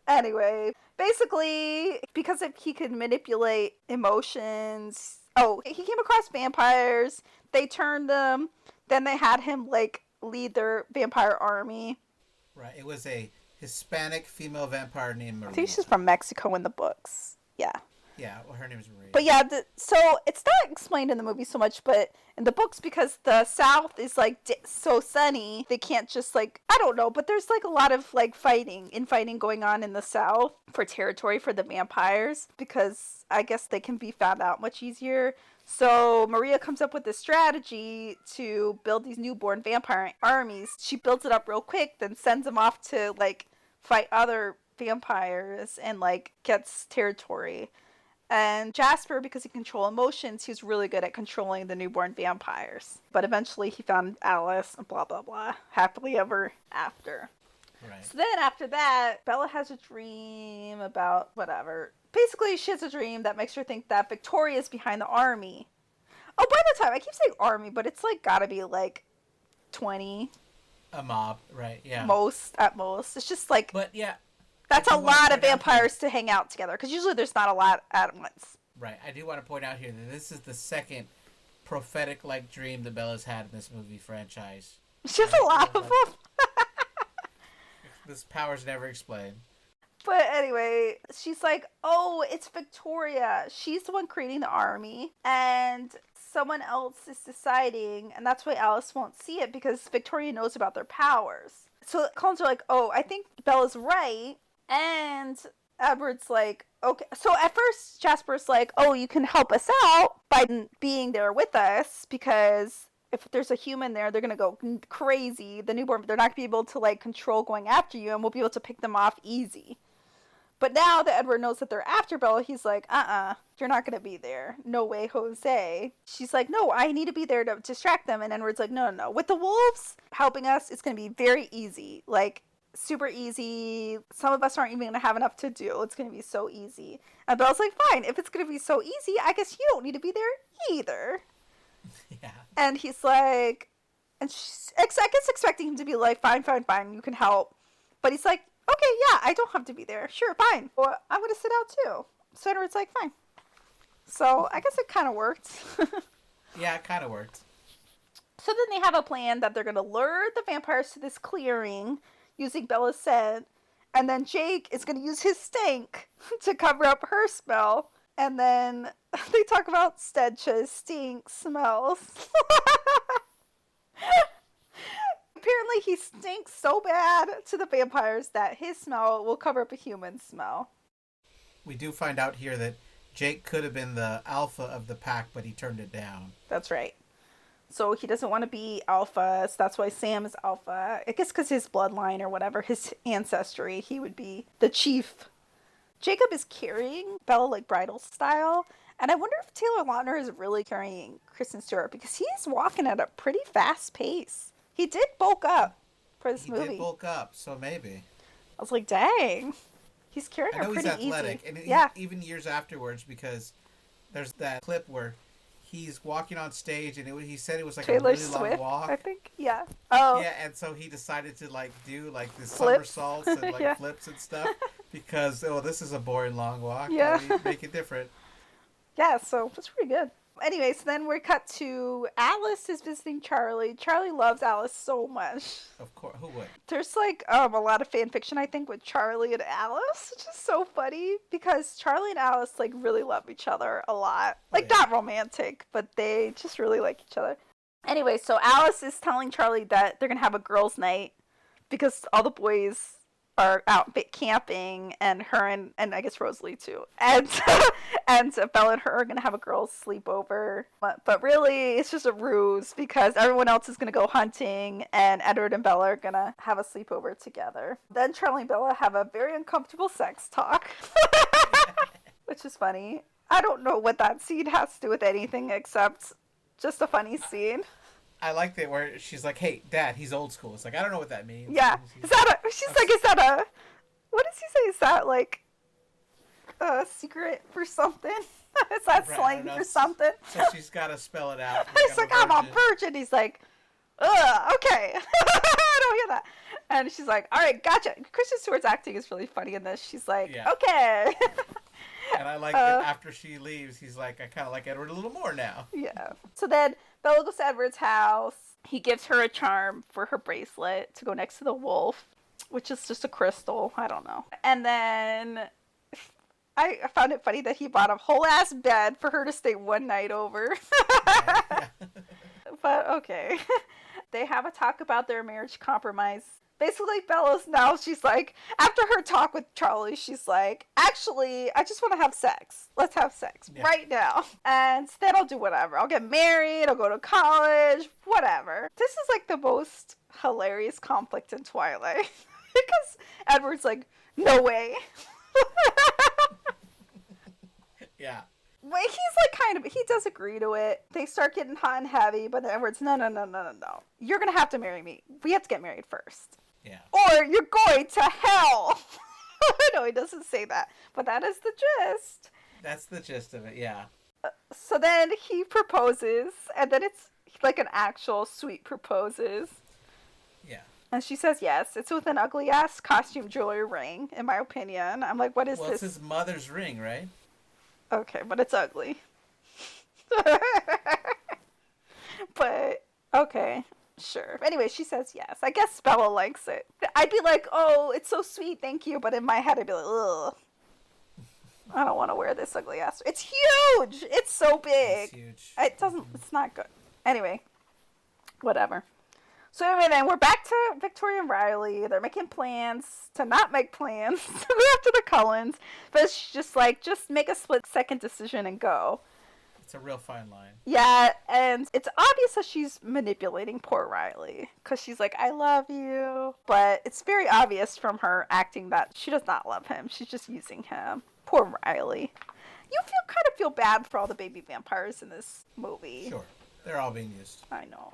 anyway, basically, because he could manipulate emotions. Oh, he came across vampires. They turned them. Then they had him, like, lead their vampire army. Right. It was a Hispanic female vampire named Maria. I think she's from Mexico in the books. Yeah. Yeah, well, her name is Maria. But yeah, so it's not explained in the movie so much, but in the books, because the South is, like, so sunny, they can't just, like, I don't know, but there's, like, a lot of, like, fighting going on in the South for territory for the vampires, because I guess they can be found out much easier. So Maria comes up with this strategy to build these newborn vampire armies. She builds it up real quick, then sends them off to, like, fight other vampires and, like, gets territory. And Jasper, because he can control emotions, he's really good at controlling the newborn vampires. But eventually he found Alice, and blah, blah, blah. Happily ever after. Right. So then after that, Bella has a dream about whatever. Basically, she has a dream that makes her think that Victoria's behind the army. Oh, by the time, I keep saying army, but it's, like, gotta be, like, 20. A mob, right, yeah. At most. It's just, like... But, yeah... That's a lot of vampires to hang out together, because usually there's not a lot at once. Right. I do want to point out here that this is the second prophetic-like dream that Bella's had in this movie franchise. She has a lot of them. This power's never explained. But anyway, she's like, oh, it's Victoria. She's the one creating the army, and someone else is deciding, and that's why Alice won't see it, because Victoria knows about their powers. So Collins are like, oh, I think Bella's right. And Edward's like, okay. So at first, Jasper's like, oh, you can help us out by being there with us, because if there's a human there, they're going to go crazy. The newborn, they're not going to be able to, like, control going after you, and we'll be able to pick them off easy. But now that Edward knows that they're after Bella, he's like, you're not going to be there. No way, Jose. She's like, no, I need to be there to distract them. And Edward's like, no. With the wolves helping us, it's going to be very easy. Like, super easy. Some of us aren't even going to have enough to do. It's going to be so easy. And Bella's like, fine, if it's going to be so easy, I guess you don't need to be there either. Yeah. And he's like, and she's, I guess expecting him to be like, fine, you can help. But he's like, okay, yeah, I don't have to be there. Sure, fine. Well, I'm going to sit out too. So Edward's like, fine. So I guess it kind of worked. Yeah, it kind of worked. So then they have a plan that they're going to lure the vampires to this clearing using Bella's scent. And then Jake is going to use his stank to cover up her smell. And then they talk about stenches, stink, smells. Apparently he stinks so bad to the vampires that his smell will cover up a human smell. We do find out here that Jake could have been the alpha of the pack, but he turned it down. That's right. So he doesn't want to be alpha, so that's why Sam is alpha. I guess because his bloodline or whatever, his ancestry, he would be the chief. Jacob is carrying Bella like bridal style, and I wonder if Taylor Lautner is really carrying Kristen Stewart, because he's walking at a pretty fast pace. He did bulk up for this movie. He did bulk up, so maybe. I was like, dang. He's carrying her pretty easy. I know he's athletic, and even years afterwards, because there's that clip where he's walking on stage, and he said it was like Taylor a really Swift, long walk. I think, yeah. Oh. Yeah, and so he decided to like do like the Flips. somersaults and like Yeah. flips and stuff because this is a boring long walk. Yeah. Make it different. Yeah, so it's pretty good. Anyway, so then we're cut to Alice is visiting Charlie. Charlie loves Alice so much. Of course, who would? There's like a lot of fan fiction, I think, with Charlie and Alice, which is so funny because Charlie and Alice like really love each other a lot. Like not romantic, but they just really like each other. Anyway, so Alice is telling Charlie that they're gonna have a girls' night because all the boys are out camping, and her and I guess Rosalie too, and and Bella and her are gonna have a girls' sleepover, but really it's just a ruse because everyone else is gonna go hunting, and Edward and Bella are gonna have a sleepover together. Then Charlie and Bella have a very uncomfortable sex talk, which is funny. I don't know what that scene has to do with anything except just a funny scene. I liked it where she's like, "Hey, Dad, he's old school." It's like, I don't know what that means. Yeah. She's like, is that a, what does he say? Is that like a secret for something? Is that slang for something? So she's got to spell it out. He's like, I'm a virgin. He's like, ugh, okay. I don't hear that. And she's like, all right, gotcha. Kristen Stewart's acting is really funny in this. She's like, okay. And I like that after she leaves, he's like, I kind of like Edward a little more now. Yeah. So then Bella goes to Edward's house. He gives her a charm for her bracelet to go next to the wolf, which is just a crystal. I don't know. And then I found it funny that he bought a whole ass bed for her to stay one night over. Yeah. But okay. They have a talk about their marriage compromise. Basically, Bella's now, she's like, after her talk with Charlie, she's like, actually, I just want to have sex. Let's have sex right now. And then I'll do whatever. I'll get married. I'll go to college. Whatever. This is like the most hilarious conflict in Twilight. Because Edward's like, no way. Yeah. Wait, he's like he does agree to it. They start getting hot and heavy, but then Edward's, no. You're going to have to marry me. We have to get married first. Yeah. Or you're going to hell. No, he doesn't say that. But that is the gist. That's the gist of it, yeah. So then he proposes, and then it's like an actual sweet proposes. Yeah. And she says yes. It's with an ugly-ass costume jewelry ring, in my opinion. I'm like, what is this? Well, it's his mother's ring, right? Okay, but it's ugly. But, okay. Sure. Anyway, she says yes. I guess Bella likes it. I'd be like, oh, it's so sweet, thank you. But in my head, I'd be like, ugh. I don't want to wear this ugly ass. It's huge! It's so big. It's huge. It's not good. Anyway. Whatever. So anyway, then we're back to Victoria and Riley. They're making plans to not make plans to go after the Cullens. But she's just like, just make a split-second decision and go. It's a real fine line. Yeah, and it's obvious that she's manipulating poor Riley. Because she's like, I love you. But it's very obvious from her acting that she does not love him. She's just using him. Poor Riley. You kind of feel bad for all the baby vampires in this movie. Sure. They're all being used. I know.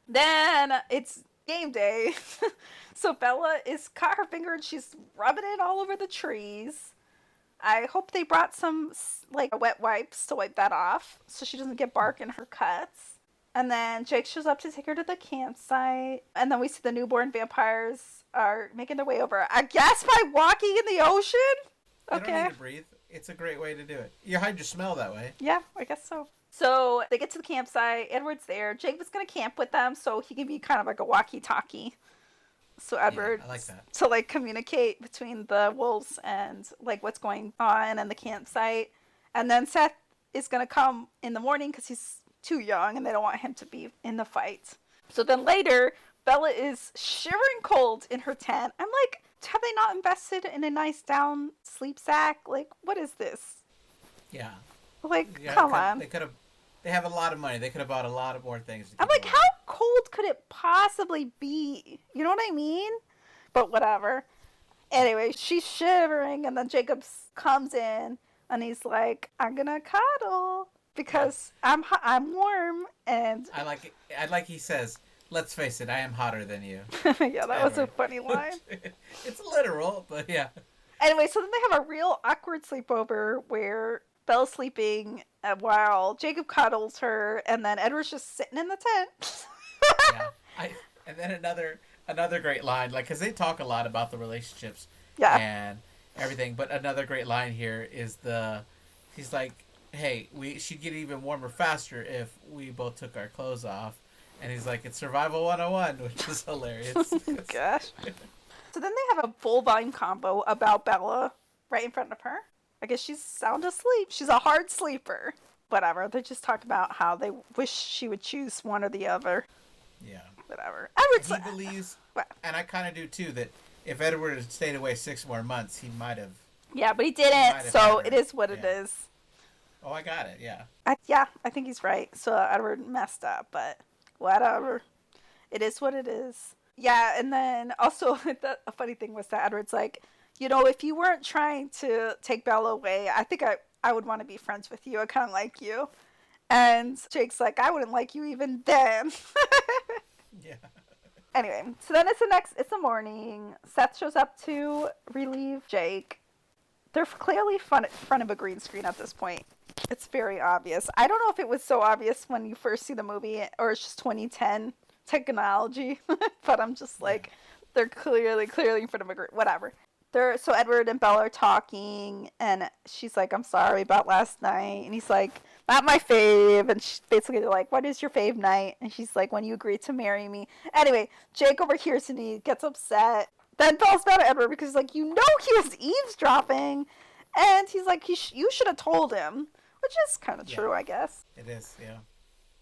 Then it's game day. So Bella is caught her finger and she's rubbing it all over the trees. I hope they brought some, like, wet wipes to wipe that off so she doesn't get bark in her cuts. And then Jake shows up to take her to the campsite. And then we see the newborn vampires are making their way over, I guess, by walking in the ocean? Okay. They don't need to breathe. It's a great way to do it. You hide your smell that way. Yeah, I guess so. So they get to the campsite. Edward's there. Jake was going to camp with them so he can be kind of like a walkie-talkie. So Edward, I like that. To like communicate between the wolves and like what's going on and the campsite. And then Seth is going to come in the morning because he's too young and they don't want him to be in the fight. So then later, Bella is shivering cold in her tent. I'm like, have they not invested in a nice down sleep sack? Like, what is this? Yeah. Like, Yeah, come on. They could have. They have a lot of money. They could have bought a lot of more things. I'm like, how cold could it possibly be? You know what I mean? But whatever. Anyway, she's shivering, and then Jacob comes in, and he's like, "I'm gonna cuddle because I'm warm." And I like he says, "Let's face it, I am hotter than you." yeah, that was a funny line. It's literal, but yeah. Anyway, so then they have a real awkward sleepover where Belle's sleeping while Jacob cuddles her, and then Edward's just sitting in the tent. Yeah, and then another great line, like, because they talk a lot about the relationships, and everything. But another great line here is he's like, "Hey, she'd get even warmer faster if we both took our clothes off," and he's like, "It's survival 101," which is hilarious. Gosh. So then they have a full volume combo about Bella right in front of her. I guess she's sound asleep. She's a hard sleeper. Whatever. They just talk about how they wish she would choose one or the other. Yeah. Whatever. He believes, and I kind of do too, that if Edward had stayed away 6 more months, he might have. Yeah, but he didn't, so it is what it is. Oh, I got it, yeah. I think he's right. So Edward messed up, but whatever. It is what it is. Yeah, and then also a funny thing was that Edward's like, if you weren't trying to take Bella away, I think I would want to be friends with you. I kind of like you. And Jake's like, I wouldn't like you even then. Yeah. Anyway, so then it's the morning. Seth shows up to relieve Jake. They're clearly in front of a green screen at this point. It's very obvious. I don't know if it was so obvious when you first see the movie or it's just 2010 technology, but I'm just like, they're clearly in front of a green, whatever. So Edward and Bella are talking, and she's like, I'm sorry about last night. And he's like, not my fave. And she's basically like, what is your fave night? And she's like, when you agreed to marry me. Anyway, Jake overhears and he gets upset. Then Bella's mad at Edward because he's like, he was eavesdropping. And he's like, you should have told him. Which is kind of true, I guess. It is, yeah.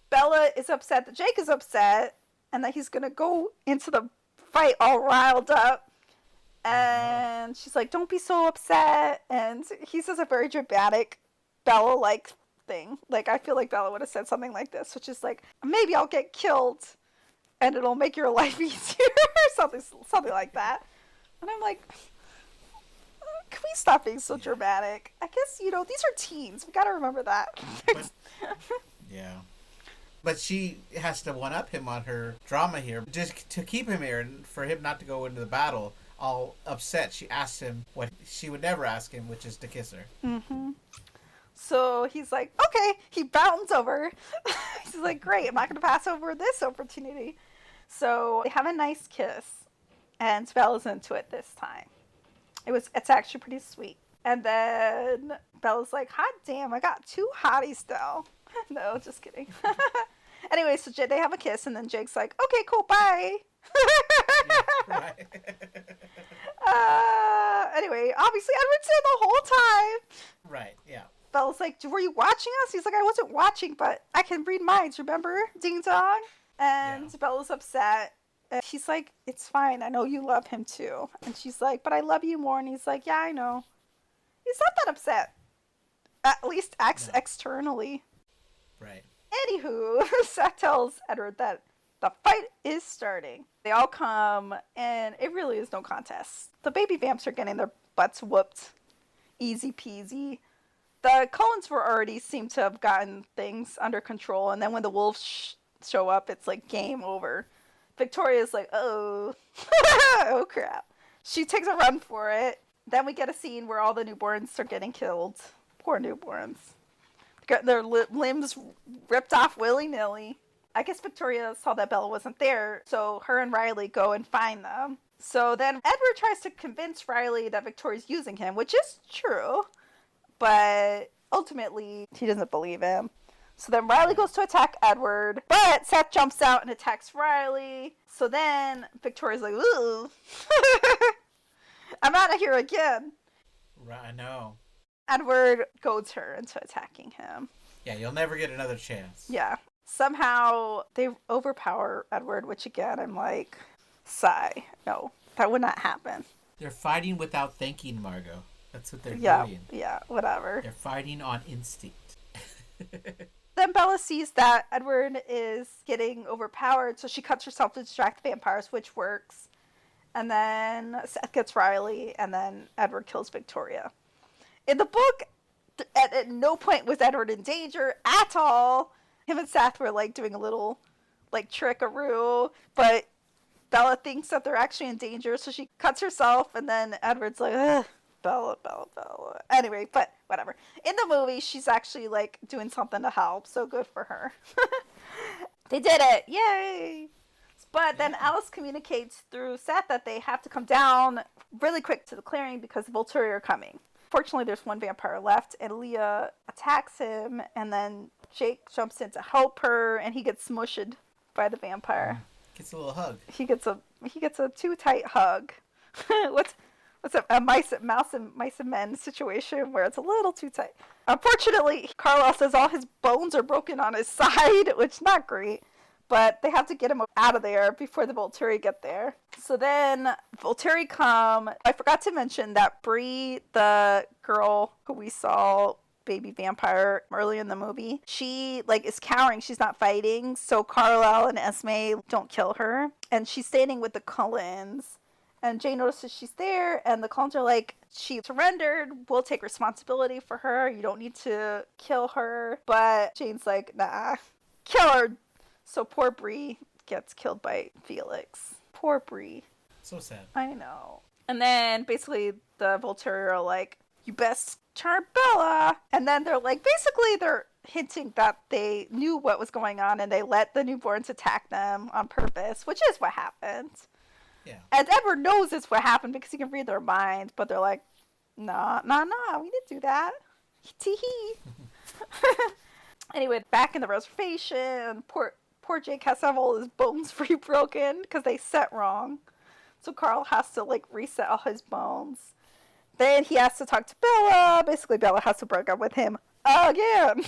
Bella is upset that Jake is upset, and that he's going to go into the fight all riled up. And she's like, don't be so upset. And he says a very dramatic Bella-like thing. Like, I feel like Bella would have said something like this, which is like, maybe I'll get killed and it'll make your life easier. Something like that. And I'm like, can we stop being so dramatic? I guess, these are teens. We gotta remember that. Yeah. But she has to one-up him on her drama here, just to keep him here and for him not to go into the battle all upset. She asks him what she would never ask him, which is to kiss her. Mm-hmm. So he's like, okay. He bounds over. He's like, great. I'm not going to pass over this opportunity. So they have a nice kiss, and Bella's into it this time. It's actually pretty sweet. And then Bella's like, hot damn, I got 2 hotties now. No, just kidding. Anyway, so they have a kiss, and then Jake's like, okay, cool, bye. Yeah, right. Anyway, obviously Edward's there the whole time. Right, yeah. Bella's like, were you watching us? He's like, I wasn't watching, but I can read minds, remember? Ding dong. And Bella's upset. And he's like, it's fine. I know you love him too. And she's like, but I love you more. And he's like, yeah, I know. He's not that upset. At least externally. Right. Anywho, Seth tells Edward that the fight is starting. They all come, and it really is no contest. The baby vamps are getting their butts whooped. Easy peasy. The Cullens seem to have gotten things under control, and then when the wolves show up, it's like game over. Victoria's like, oh, oh crap. She takes a run for it. Then we get a scene where all the newborns are getting killed. Poor newborns. Got their limbs ripped off willy-nilly. I guess Victoria saw that Bella wasn't there, so her and Riley go and find them. So then Edward tries to convince Riley that Victoria's using him, which is true, but ultimately he doesn't believe him. So then Riley goes to attack Edward, but Seth jumps out and attacks Riley. So then Victoria's like, ooh, I'm out of here again. Right, I know. Edward goads her into attacking him. Yeah, you'll never get another chance. Yeah. somehow they overpower Edward, which again, I'm like, sigh. No, that would not happen. They're fighting without thinking, Margo. That's what they're doing. Yeah, whatever. They're fighting on instinct. Then Bella sees that Edward is getting overpowered, so she cuts herself to distract the vampires, which works. And then Seth gets Riley, and then Edward kills Victoria. In the book, at no point was Edward in danger at all. Him and Seth were like doing a little like trickaroo, but Bella thinks that they're actually in danger, so she cuts herself, and then Edward's like, ugh. Bella. Anyway, but whatever. In the movie, she's actually like doing something to help, so good for her. They did it! Yay! But then Alice communicates through Seth that they have to come down really quick to the clearing because the Volturi are coming. Fortunately, there's one vampire left, and Leah attacks him, and then Jake jumps in to help her, and he gets smushed by the vampire. Gets a little hug. He gets a too tight hug. What's a mouse and men situation where it's a little too tight. Unfortunately, Carlisle says all his bones are broken on his side, which is not great. But they have to get him out of there before the Volturi get there. So then Volturi come. I forgot to mention that Bree, the girl who we saw baby vampire early in the movie, she like is cowering. She's not fighting. So Carlisle and Esme don't kill her. And she's standing with the Cullens. And Jane notices she's there, and the Cullens are like, she surrendered, we'll take responsibility for her, you don't need to kill her. But Jane's like, nah, kill her. So poor Bree gets killed by Felix. Poor Bree. So sad. I know. And then basically the Volturi are like, you best charm Bella. And then they're like, basically they're hinting that they knew what was going on, and they let the newborns attack them on purpose, which is what happened. Yeah. And Edward knows it's what happened because he can read their mind, but they're like, nah, we didn't do that. Tee-hee. Anyway, back in the reservation, poor Jake has to have all his bones rebroken because they set wrong. So Carl has to like reset all his bones. Then he has to talk to Bella. Basically, Bella has to break up with him again.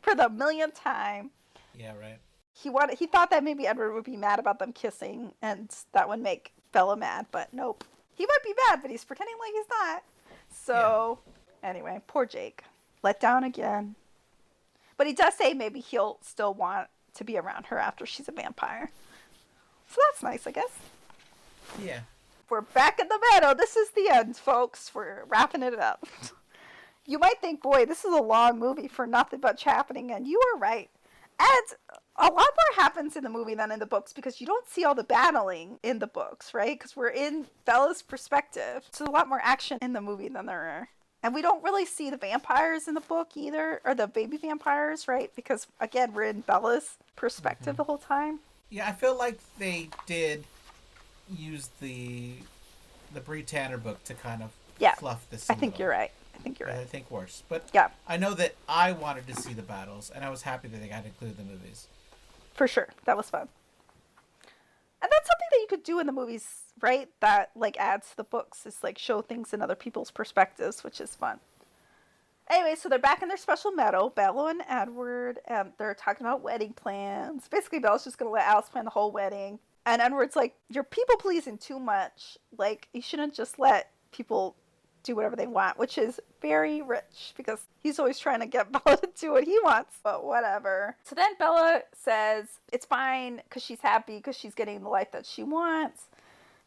For the millionth time. Yeah, right. He thought that maybe Edward would be mad about them kissing, and that would make Bella mad, but nope. He might be mad, but he's pretending like he's not. So, Anyway, poor Jake. Let down again. But he does say maybe he'll still want to be around her after she's a vampire. So that's nice, I guess. Yeah. We're back in the meadow. This is the end, folks. We're wrapping it up. You might think, boy, this is a long movie for nothing much happening, and you are right. And a lot more happens in the movie than in the books because you don't see all the battling in the books, right? Because we're in Bella's perspective. So there's a lot more action in the movie than there are. And we don't really see the vampires in the book either, or the baby vampires, right? Because, again, we're in Bella's perspective the whole time. Yeah, I feel like they did use the Bree Tanner book to kind of fluff this. I think you're right. I think worse. But yeah. I know that I wanted to see the battles, and I was happy that they got to include the movies. For sure. That was fun. And that's something that you could do in the movies, right? That, like, adds to the books, is, like, show things in other people's perspectives, which is fun. Anyway, so they're back in their special meadow, Bella and Edward, and they're talking about wedding plans. Basically, Bella's just going to let Alice plan the whole wedding. And Edward's like, you're people-pleasing too much. Like, you shouldn't just let people do whatever they want, which is very rich because he's always trying to get Bella to do what he wants, but whatever. So then Bella says it's fine because she's happy because she's getting the life that she wants.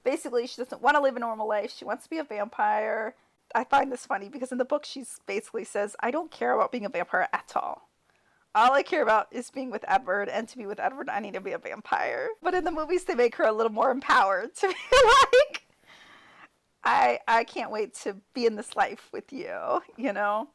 Basically, she doesn't want to live a normal life. She wants to be a vampire. I find this funny because in the book, she basically says, I don't care about being a vampire at all. All I care about is being with Edward, and to be with Edward, I need to be a vampire. But in the movies, they make her a little more empowered to be like, I can't wait to be in this life with you, you know?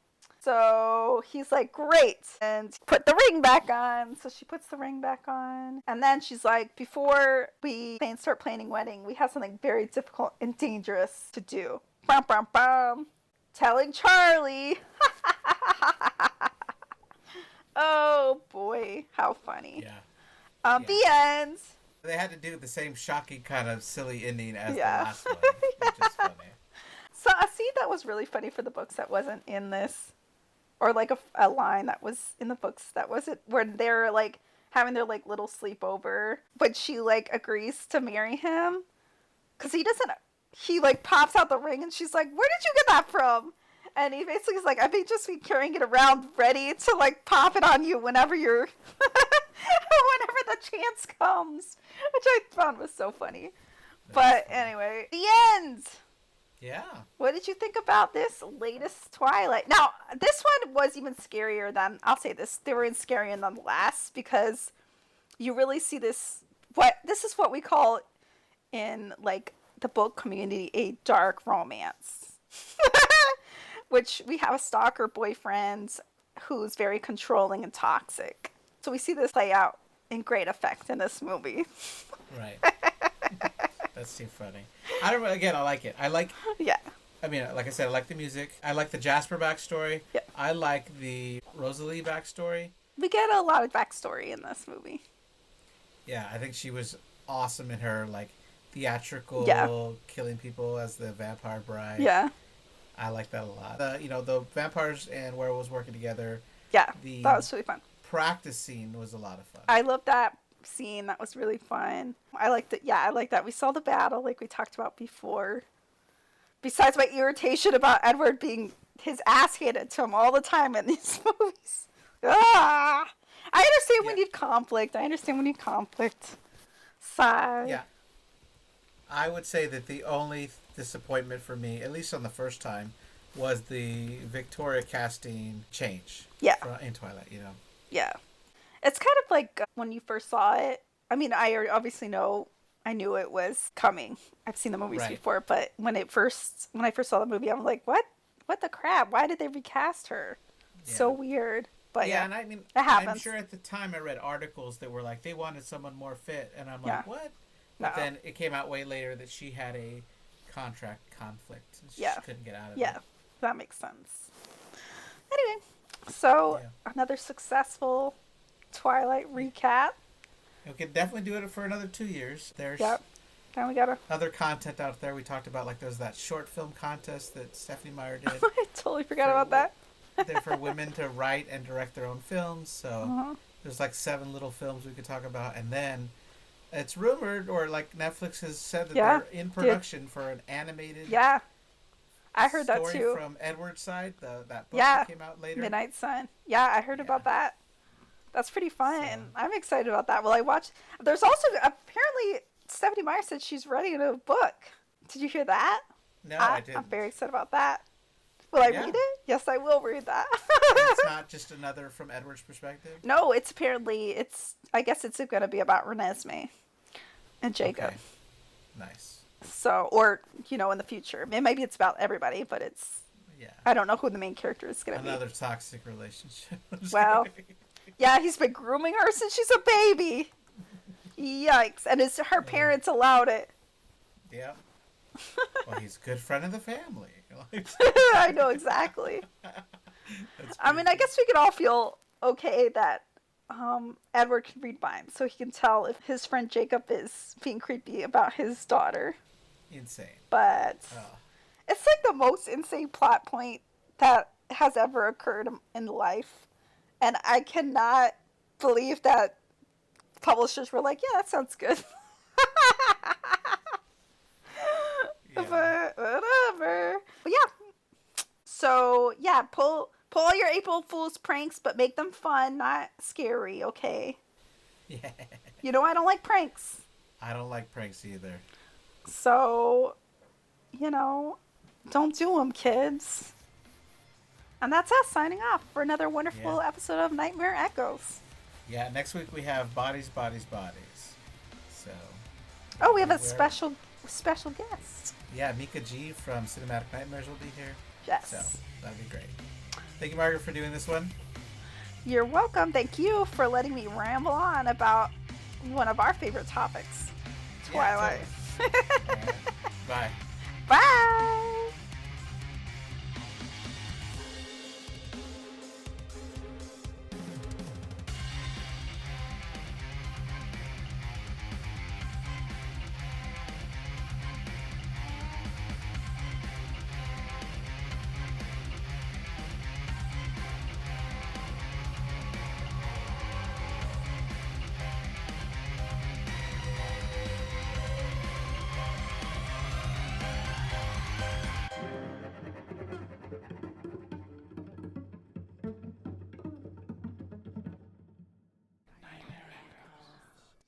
So he's like, great. And put the ring back on. So she puts the ring back on. And then she's like, before we start planning wedding, we have something very difficult and dangerous to do. Bum, bum, bum. Telling Charlie. Oh, boy. How funny. Yeah. The end. They had to do the same shocking kind of silly ending as the last one, which is funny. So a scene that was really funny for the books that wasn't in this or like a line that was in the books that was it where they're like having their like little sleepover, but she like agrees to marry him because he like pops out the ring and she's like, where did you get that from? And he basically is like, I may just be carrying it around ready to like pop it on you whenever whenever the chance comes, which I found was so funny. But anyway, the end. Yeah. What did you think about this latest Twilight? Now, this one was even scarier than, I'll say this, they were even scarier than the last because you really see this is what we call in like the book community a dark romance. Which we have a stalker boyfriend who's very controlling and toxic. So we see this play out in great effect in this movie. Right. That's too funny. I like it. Yeah. I mean, like I said, I like the music. I like the Jasper backstory. Yeah. I like the Rosalie backstory. We get a lot of backstory in this movie. Yeah, I think she was awesome in her, like, theatrical killing people as the vampire bride. Yeah. I like that a lot. The vampires and werewolves working together. Yeah, that was really fun. Practice scene was a lot of fun. I love that scene. That was really fun. I liked it. Yeah, I like that. We saw the battle like we talked about before. Besides my irritation about Edward being his ass handed to him all the time in these movies. I understand we need conflict. Sigh. Yeah. I would say that the only disappointment for me, at least on the first time, was the Victoria casting change. Yeah. In Twilight, Yeah. It's kind of like when you first saw it. I mean, I obviously I knew it was coming. I've seen the movies before, but when I first saw the movie, I'm like, what? What the crap? Why did they recast her? Yeah. So weird. But and I mean, it happens. I'm sure at the time I read articles that were like, they wanted someone more fit, and I'm like, what? But then it came out way later that she had a contract conflict. She couldn't get out of it. Yeah, that makes sense. Anyway, so another successful Twilight recap. We could definitely do it for another 2 years. There's Now we got other content out there. We talked about, like, there's that short film contest that Stephanie Meyer did. I totally forgot about that. They're for women to write and direct their own films. So there's like 7 little films we could talk about, and then it's rumored, or like Netflix has said that they're in production for an animated. Yeah, I heard that too. From Edward's side, that book that came out later. Midnight Sun. Yeah, I heard about that. That's pretty fun. So, I'm excited about that. Well, I watched. There's also apparently Stephanie Meyer said she's writing a book. Did you hear that? No, I didn't. I'm very excited about that. Will I read it? Yes, I will read that. It's not just another from Edward's perspective? No, it's apparently, I guess it's going to be about Renesmee and Jacob. Okay. Nice. So, or, in the future. Maybe it's about everybody, but I don't know who the main character is going to be. Another toxic relationship. Well, yeah, he's been grooming her since she's a baby. Yikes. And her parents allowed it. Yeah. Well, he's a good friend of the family. I know, exactly. I mean, I guess we could all feel okay that Edward can read minds, so he can tell if his friend Jacob is being creepy about his daughter. Insane. But it's like the most insane plot point that has ever occurred in life. And I cannot believe that publishers were like, yeah, that sounds good. But whatever. But yeah. So yeah, pull all your April Fool's pranks, but make them fun, not scary, okay? Yeah. I don't like pranks. I don't like pranks either. So, don't do them, kids. And that's us signing off for another wonderful episode of Nightmare Echoes. Yeah, next week we have Bodies, Bodies, Bodies. So. Oh, we have a special guest. Yeah, Mika G from Cinematic Nightmares will be here. Yes. So, that'd be great. Thank you, Margaret, for doing this one. You're welcome. Thank you for letting me ramble on about one of our favorite topics, Twilight. Yeah, totally. Bye.